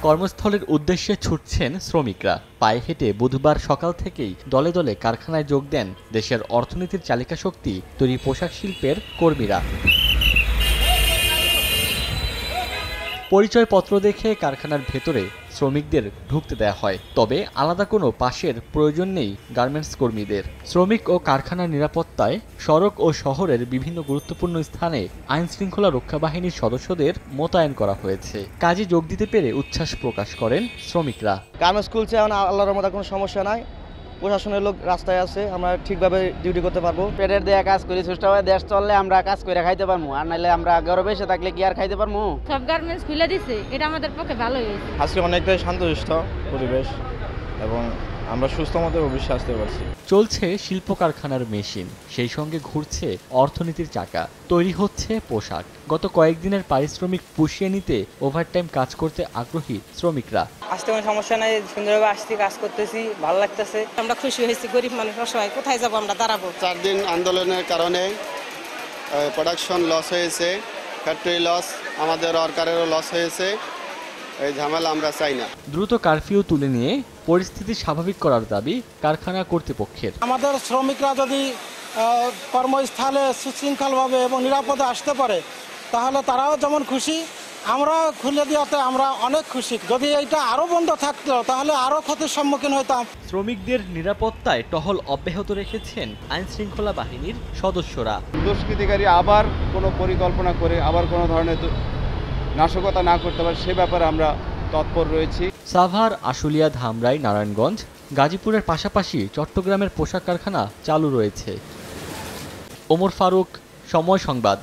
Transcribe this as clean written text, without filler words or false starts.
কর্মস্থলের উদ্দেশ্যে ছুটছেন শ্রমিকরা। পায়ে হেঁটে বুধবার সকাল থেকেই দলে দলে কারখানায় যোগ দেন দেশের অর্থনীতির চালিকা শক্তি তৈরি পোশাক শিল্পের কর্মীরা। পরিচয়পত্র দেখে কারখানার ভেতরে শ্রমিকদের ঢুকতে দেয়া হয়, তবে আলাদা কোনো পাসের প্রয়োজন নেই গার্মেন্টস কর্মীদের। শ্রমিক ও কারখানার নিরাপত্তায় সড়ক ও শহরের বিভিন্ন গুরুত্বপূর্ণ স্থানে আইন শৃঙ্খলা রক্ষা বাহিনীর সদস্যদের মোতায়েন করা হয়েছে। কাজে যোগ দিতে পেরে উচ্ছ্বাস প্রকাশ করেন শ্রমিকরা। গার্মেন্টস খুলছে, আল্লাহর রহমতে কোনো সমস্যা নাই। প্রশাসনের লোক রাস্তায় আছে, আমরা ঠিকভাবে ডিউটি করতে পারবো। পেটের দিয়ে কাজ করি, সুষ্ঠুভাবে দেশ চললে আমরা কাজ করে খাইতে পারবো, আর নাইলে আমরা ঘরে বসে থাকলে কি আর খাইতে পারবো। সব গার্মেন্টস খুলে দিছে, এটা আমাদের পক্ষে ভালোই হয়েছে। আজকে অনেকটাই শান্তশিষ্ট পরিবেশ এবং আমরা সুস্থ মতো অফিসে আসতে পারছি। চলছে শিল্প কারখানার মেশিন, সেই সঙ্গে ঘুরছে অর্থনীতির চাকা, তৈরি হচ্ছে পোশাক। গত কয়েকদিনের পারিশ্রমিক পুষিয়ে নিতে ওভারটাইম কাজ করতে আগ্রহী শ্রমিকরা। আসতে কোনো সমস্যা নাই, সুন্দরভাবে আসছি, কাজ করতেছি, ভালো লাগতেছে। আমরা খুশি হয়েছি, গরিব মানুষ অসহায়, কোথায় যাবো আমরা, দাঁড়াবো। 4 দিন আন্দোলনের কারণে প্রোডাকশন লস হয়েছে, ফ্যাক্টরি লস, আমাদের ওয়ার্কারেরও লস হয়েছে। এই ঝামেলা আমরা চাই না। দ্রুত কারফিউ তুলে নিয়ে পরিস্থিতি স্বাভাবিক করার দাবি কারখানা কর্তৃপক্ষের। আমাদের শ্রমিকরা যদি কর্মস্থলে সুশৃঙ্খলভাবে এবং নিরাপদে আসতে পারে, তাহলে তারাও যেমন খুশি, আমরা খুলে দেওয়াতে আমরা অনেক খুশি। যদি এইটা আরো বন্ধ থাকতো তাহলে আরো ক্ষতির সম্মুখীন হতাম। শ্রমিকদের নিরাপত্তায় টহল অব্যাহত রেখেছেন আইন শৃঙ্খলা বাহিনীর সদস্যরা। দুষ্কৃতিকারী আবার কোনো পরিকল্পনা করে আবার কোনো ধরনের নাশকতা না করতে পারে সে ব্যাপারে আমরা তৎপর রয়েছি। সাভার, আশুলিয়া, ধামরাই, নারায়ণগঞ্জ, গাজীপুরের পাশাপাশি চট্টগ্রামের পোশাক কারখানা চালু রয়েছে। ওমর ফারুক, সময় সংবাদ।